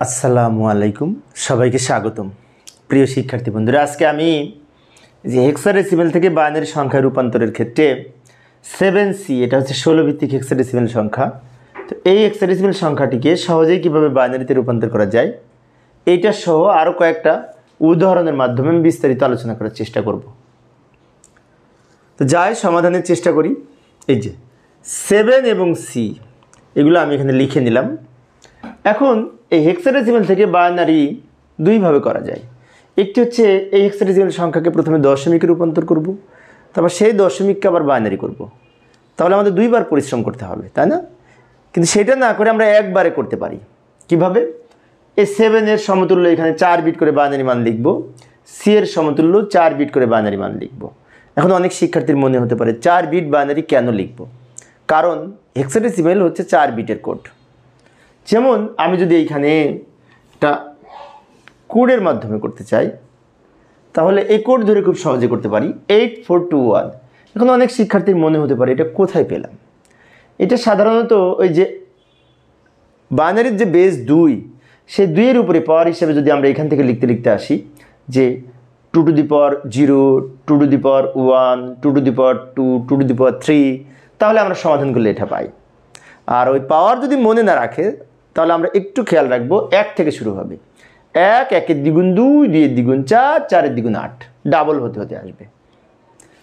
আসসালামু আলাইকুম, সবাইকে স্বাগতম। প্রিয় শিক্ষার্থী বন্ধুরা, আজকে আমি যে হেক্সাডেসিমেল থেকে বাইনারি সংখ্যা রূপান্তরের ক্ষেত্রে 7C, এটা হচ্ছে 16 ভিত্তিক হেক্সাডেসিমেল সংখ্যা। তো এই হেক্সাডেসিমেল সংখ্যাটিকে সহজেই কীভাবে বাইনারিতে রূপান্তর করা যায় এইটা সহ আরও কয়েকটা উদাহরণের মাধ্যমে আমি বিস্তারিত আলোচনা করার চেষ্টা করব। তো যাই সমাধানের চেষ্টা করি। এই যে 7 এবং C এগুলো আমি এখানে লিখে নিলাম। এখন এই হেক্সাডেসিমেল থেকে বাইনারি দুইভাবে করা যায়। একটি হচ্ছে এই হেক্সাডেসিমেল সংখ্যাকে প্রথমে দশমিকে রূপান্তর করব, তারপর সেই দশমিককে আবার বাইনারি করব। তাহলে আমাদের দুইবার পরিশ্রম করতে হবে, তাই না? কিন্তু সেটা না করে আমরা একবারে করতে পারি। কিভাবে? এই 7-এর সমতুল্য এখানে 4 বিট করে বাইনারি মান লিখব, C এর সমতুল্য 4 বিট করে বাইনারি মান লিখব। এখন অনেক শিক্ষার্থীর মনে হতে পারে 4 বিট বাইনারি কেন লিখব? কারণ হেক্সাডেসিমেল হচ্ছে 4 বিটের কোড। যেমন আমি যদি এইখানে একটা কোডের মাধ্যমে করতে চাই, তাহলে এই কোড ধরে খুব সহজে করতে পারি 8421। এখন অনেক শিক্ষার্থীর মনে হতে পারে এটা কোথায় পেলাম? এটা সাধারণত ওই যে বাইনারির যে বেস 2, সেই 2-এর উপরে পাওয়ার হিসেবে যদি আমরা এখান থেকে লিখতে লিখতে আসি যে 2 to the power 0, 2 to the power 1, 2 to the power 2, 2 to the power 3, তাহলে আমরা সমাধান করলে এটা পাই। আর ওই পাওয়ার যদি মনে না রাখে তাহলে আমরা একটু খেয়াল রাখবো 1 থেকে শুরু হবে। 1, 1-এর দ্বিগুণ 2, 2-এর দ্বিগুণ 4, 4-এর দ্বিগুণ 8, ডাবল হতে হতে আসবে।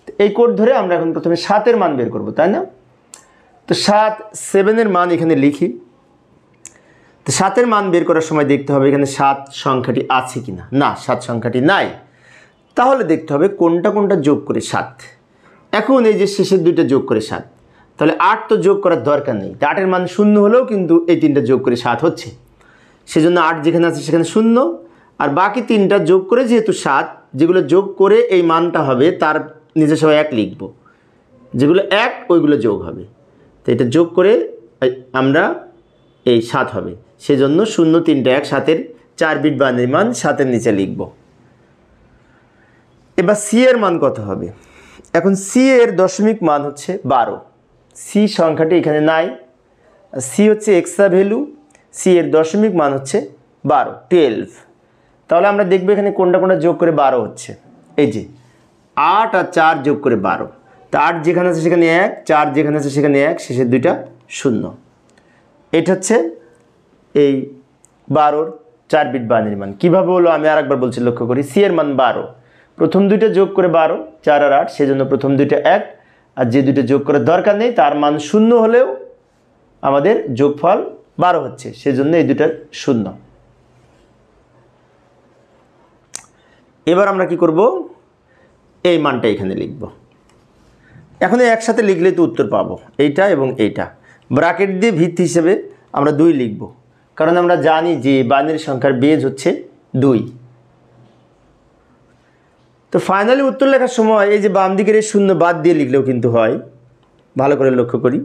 তো এই কোড ধরে আমরা এখন প্রথমে 7-এর মান বের করব, তাই না? তো 7-এর মান এখানে লিখি। তো 7-এর মান বের করার সময় দেখতে হবে এখানে 7 সংখ্যাটি আছে কি না। না, 7 সংখ্যাটি নাই। তাহলে দেখতে হবে কোনটা কোনটা যোগ করে 7। এখন এই যে শেষের দুইটা যোগ করে 7, তাহলে 8 তো যোগ করার দরকার নেই। 8-এর মান 0 হলেও কিন্তু এই 3টা যোগ করে 7 হচ্ছে, সেজন্য 8 যেখানে আছে সেখানে 0, আর বাকি 3টা যোগ করে যেহেতু 7, যেগুলো যোগ করে এই মানটা হবে তার নিচে সবাই 1 লিখব, যেগুলো 1 ওইগুলো যোগ হবে। তো এটা যোগ করে আমরা এই 7 হবে, সেজন্য 0, 3টা 1, 7-এর 4 বিট বাইনারি মান 7-এর নিচে লিখব। এবার C এর মান কত হবে? এখন C এর দশমিক মান হচ্ছে 12। C সংখ্যাটি এখানে নাই, C হচ্ছে এক্সট্রা ভ্যালু, C এর দশমিক মান হচ্ছে 12। তাহলে আমরা দেখব এখানে কোনটা কোনটা যোগ করে 12 হচ্ছে। এই যে 8 আর 4 যোগ করে 12। তো 8 যেখানে আছে সেখানে 1, 4 যেখানে আছে সেখানে 1, শেষের দুইটা 0। এটা হচ্ছে এই 12-র 4 বিট বাইনারি মান। কীভাবে হলো আমি আরেকবার বলছি, লক্ষ্য করি। C এর মান 12, প্রথম দুইটা যোগ করে 12, 4 আর 8, সেজন্য প্রথম দুইটা 1, আর যে দুইটা যোগ করার দরকার নেই তার মান 0 হলেও আমাদের যোগফল 12 হচ্ছে, সেজন্য এই দুইটার 0। এবার আমরা কি করব? এই মানটা এখানে লিখব। এখন একসাথে লিখলে তো উত্তর পাবো, এইটা এবং এইটা। ব্র্যাকেট দিয়ে ভিত্তি হিসেবে আমরা 2 লিখব, কারণ আমরা জানি যে বাইনারি সংখ্যার বেজ হচ্ছে 2। তো ফাইনালি উত্তর লেখার সময় এই যে বাম দিকের এই 0 বাদ দিয়ে লিখলেও কিন্তু হয়। ভালো করে লক্ষ্য করি,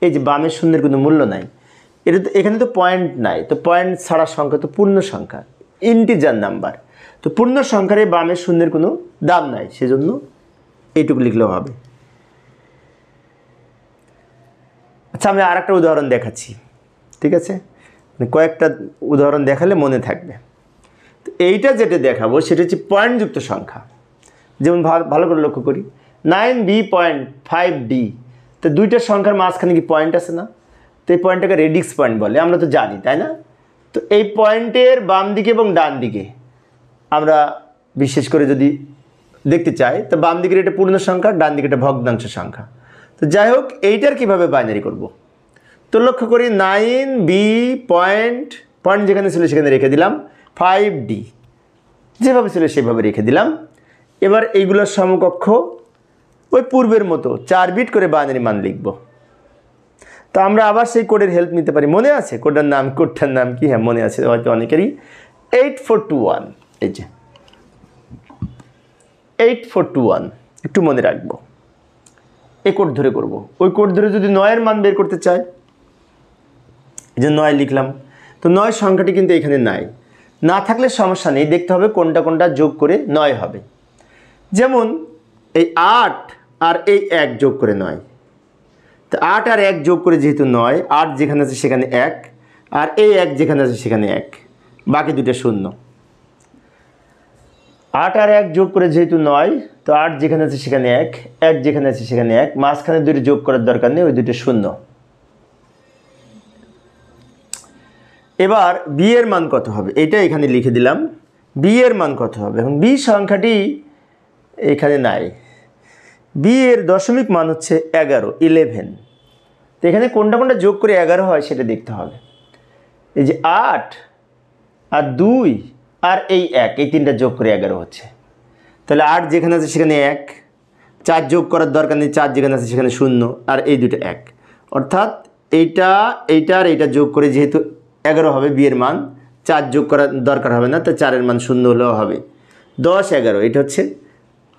এই যে বামের 0-এর কোনো মূল্য নাই। এটা তো এখানে তো পয়েন্ট নাই, তো পয়েন্ট ছাড়া সংখ্যা তো পূর্ণ সংখ্যা, ইন্টিজার নাম্বার। তো পূর্ণ সংখ্যার এই বামের 0-এর কোনো দাম নাই, সেজন্য এইটুকু লিখলেও হবে। আচ্ছা, আমি আর একটা উদাহরণ দেখাচ্ছি, ঠিক আছে? কয়েকটা উদাহরণ দেখালে মনে থাকবে। তো এইটা যেটা দেখাবো সেটা হচ্ছে পয়েন্টযুক্ত সংখ্যা। যেমন ভালো করে লক্ষ্য করি, 9b.5d। তো দুইটা সংখ্যার মাঝখানে কি পয়েন্ট আছে না? তো এই পয়েন্টটাকে রেডিক্স পয়েন্ট বলে, আমরা তো জানি, তাই না? তো এই পয়েন্টের বাম দিকে এবং ডান দিকে আমরা বিশেষ করে যদি দেখতে চাই, তো বাম দিকের এটা পূর্ণ সংখ্যা, ডান দিকে এটা ভগ্নাংশ সংখ্যা। তো যাই হোক, এইটার কীভাবে বাইনারি করব? তো লক্ষ্য করি 9b পয়েন্ট যেখানে ছিল সেখানে রেখে দিলাম, 5d যেভাবে ছিল সেভাবে রেখে দিলাম। এবার এইগুলোর সমকক্ষ ওই পূর্বের মতো 4 বিট করে বাইনারি মান লিখব। তো আমরা আবার সেই কোডের হেল্প নিতে পারি। মনে আছে কোডটার নাম কি? হ্যাঁ, মনে আছে হয়তো অনেকেরই, 8421। এই যে 8421 একটু মনে রাখবো। এই কোড ধরে করব। ওই কোড ধরে যদি 9-এর মান বের করতে চাই, এই যে 9 লিখলাম। তো 9 সংখ্যাটি কিন্তু এখানে নাই, না থাকলে সমস্যা নেই, দেখতে হবে কোনটা কোনটা যোগ করে 9 হবে। যেমন এই 8 আর এই 1 যোগ করে 9। তো 8 আর 1 যোগ করে যেহেতু 9, 8 যেখানে আছে সেখানে 1, আর এই 1 যেখানে আছে সেখানে 1, বাকি দুটো শূন্য। 8 আর 1 যোগ করে যেহেতু 9, তো 8 যেখানে আছে সেখানে 1, 1 যেখানে আছে সেখানে 1, মাঝখানে দুটো যোগ করার দরকার নেই, ওই দুটো শূন্য। এবার বি এর মান কত হবে এটা এখানে লিখে দিলাম। বি এর মান কত হবে? এখন বি সংখ্যাটি এখানে নাই। বি এর দশমিক মান হচ্ছে 11। তো এখানে কোনটা কোনটা যোগ করে 11 হয় সেটা দেখতে হবে। এই যে 8 আর 2 আর এই 1, এই তিনটা যোগ করে 11 হচ্ছে। তাহলে 8 যেখানে আছে সেখানে 1, 4 যোগ করার দরকার নেই, 4 যেখানে আছে সেখানে 0, আর এই দুটো 1, অর্থাৎ এইটা আর এইটা যোগ করে যেহেতু 11 হবে বি এর মান, 4 যোগ করার দরকার হবে না, তো 4 মান 0 হলেও হবে। 10, 11 এটা হচ্ছে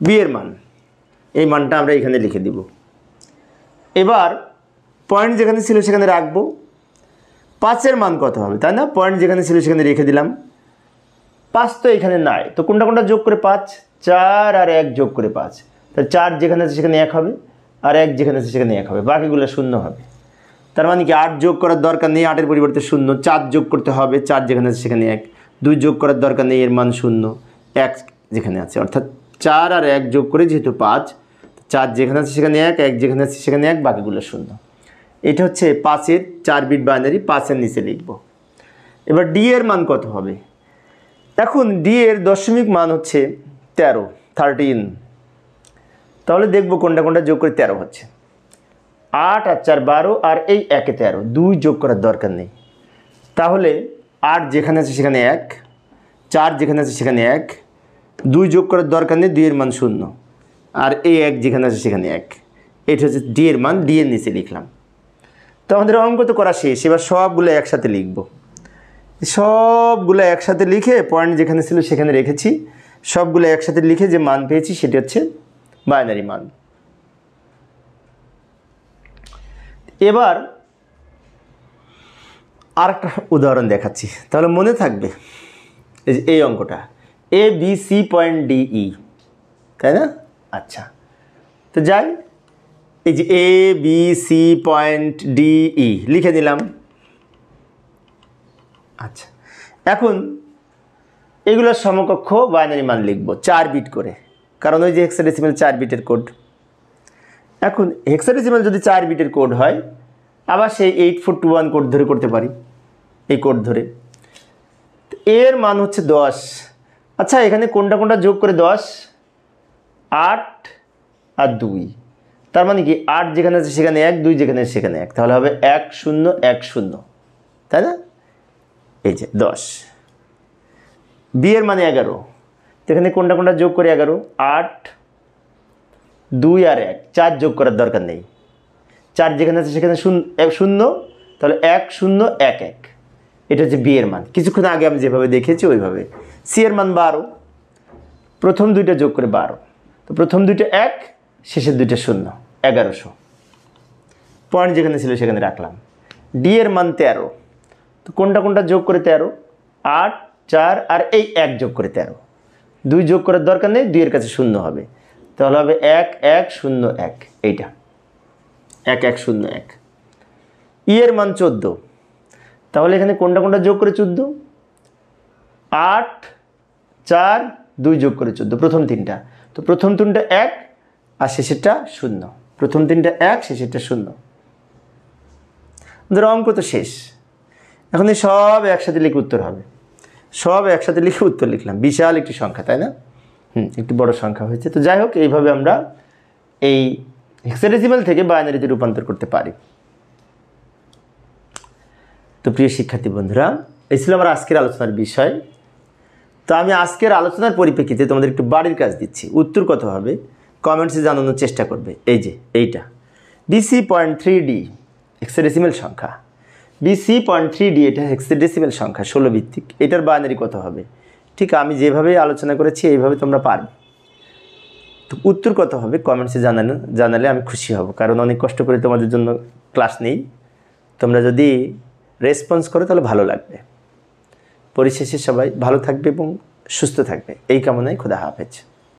বি এর মান। এই মানটা আমরা এখানে লিখে দিব। এবার পয়েন্ট যেখানে ছিল সেখানে রাখবো। 5 এর মান কত হবে, তাই না? পয়েন্ট যেখানে ছিল সেখানে রেখে দিলাম। 5 তো এখানে নাই, তো কোনটা কোনটা যোগ করে 5? 4 আর 1 যোগ করে 5, তাহলে 4 যেখানে আছে সেখানে 1 হবে, আর 1 যেখানে আছে সেখানে 1 হবে, বাকিগুলো 0 হবে। তার মানে কি 8 যোগ করার দরকার নেই, 8 এর পরিবর্তে 0। 4 যোগ করতে হবে, 4 যেখানে আছে সেখানে 1। 2 যোগ করার দরকার নেই, এর মান 0। 1 যেখানে আছে, অর্থাৎ 4 আর 1 যোগ করে যেহেতু 5, 4 যেখানে আছে সেখানে 1, 1 যেখানে আছে সেখানে 1, বাকিগুলো 0। এটা হচ্ছে 5-এর 4 বিট বাইনারি, 5-এর নিচে লিখব। এবার ডি এর মান কত হবে? এখন ডি এর দশমিক মান হচ্ছে 13। তাহলে দেখব কোনটা কোনটা যোগ করে 13 হচ্ছে। 8 আর 4 12, আর এই 1 এ 13, 2 যোগ করার দরকার নেই। তাহলে 8 যেখানে আছে সেখানে 1, 4 যেখানে আছে সেখানে 1, 2 যোগ করার দরকার নেই, 2 এর মান 0, আর এই 1 যেখানে আছে সেখানে 1। এটা হচ্ছে ডি এর মান, ডি এর নিচে লিখলাম। তো আমাদের অঙ্ক তো করা শেষ, এবার সবগুলো একসাথে লিখব। সবগুলো একসাথে লিখে পয়েন্ট যেখানে ছিল সেখানে রেখেছি, সবগুলো একসাথে লিখে যে মান পেয়েছি সেটি হচ্ছে বাইনারি মান। এবার আরেকটা উদাহরণ দেখাচ্ছি, তাহলে মনে থাকবে। এই অঙ্কটা A B C point D E, তাই না? আচ্ছা, তো যাই, এই যে A B C point D E লিখে দিলাম। আচ্ছা, এখন এগুলোর সমকক্ষ বাইনারি মান লিখব 4 বিট করে, কারণ ওই যে হেক্সাডেসিমাল 4 বিটের কোড। এখন হেক্সাডেসিমাল যদি 4 বিটের কোড হয়, আবার সেই 8421 কোড ধরে করতে পারি, এই কোড ধরে। এর মান হচ্ছে 10। আচ্ছা, এখানে কোনটা কোনটা যোগ করে 10? 8 আর 2, তার মানে কি 8 যেখানে আছে সেখানে 1, 2 যেখানে আছে সেখানে 1, তাহলে হবে 1 0 1 0, তাই না? এই যে 10। বি এর মানে 11, এখানে কোনটা কোনটা যোগ করে 11? 8, 2 আর 1, 4 যোগ করার দরকার নেই, 4 যেখানে আছে সেখানে 0, তাহলে 1 0 1 1। এটা হচ্ছে বি এর মান, কিছুক্ষণ আগে আমি যেভাবে দেখেছি ওইভাবে। সি এর মান 12, প্রথম দুইটা যোগ করে 12, তো প্রথম দুইটা 1, শেষের দুইটা 0, 1100। পয়েন্ট যেখানে ছিল সেখানে রাখলাম। ডি এর মান 13, তো কোনটা কোনটা যোগ করে 13? 8 4 আর এই 1 যোগ করে 13, 2 যোগ করার দরকার নেই, 2 এর কাছে 0 হবে, তাহলে হবে 1 1 0 1, এইটা 1 1 0 1। ই এর মান 14, তাহলে এখানে কোনটা কোনটা যোগ করে 14? 8 4 2 যোগ করে 14, প্রথম তিনটা, তো প্রথম তিনটা 1 আর শেষেরটা 0, প্রথম তিনটা 1 শেষেরটা 0। আমাদের অঙ্ক তো শেষ। এখন এই সব একসাথে লিখে উত্তর হবে, সব একসাথে লিখে উত্তর লিখলাম। বিশাল একটি সংখ্যা, তাই না? একটি বড় সংখ্যা হয়েছে। তো যাই হোক, এইভাবে আমরা এই হেক্সাডেসিমাল থেকে বাইনারিতে রূপান্তর করতে পারি। তো প্রিয় শিক্ষার্থী বন্ধুরা, এই ছিল আমার আজকের আলোচনার বিষয়। তো আমি আজকের আলোচনার পরিপ্রেক্ষিতে তোমাদের একটু বাড়ির কাজ দিচ্ছি। উত্তর কত হবে কমেন্টসে জানানোর চেষ্টা করবে। এই যে এইটা BC.3D হেক্সাডেসিমাল সংখ্যা, BC.3D এটা হেক্সাডেসিমাল সংখ্যা 16 ভিত্তিক। এটার বাইনারি কত হবে? ঠিক আমি যেভাবে আলোচনা করেছি এইভাবে তোমরা পারবে। তো উত্তর কত হবে কমেন্টসে জানালে আমি খুশি হব, কারণ অনেক কষ্ট করে তোমাদের জন্য ক্লাস নেই। তোমরা যদি রেসপন্স করো তাহলে ভালো লাগবে। পরিশেষে সবাই ভালো থাকবে এবং সুস্থ থাকবে, এই কামনায় খোদা হাফেজ।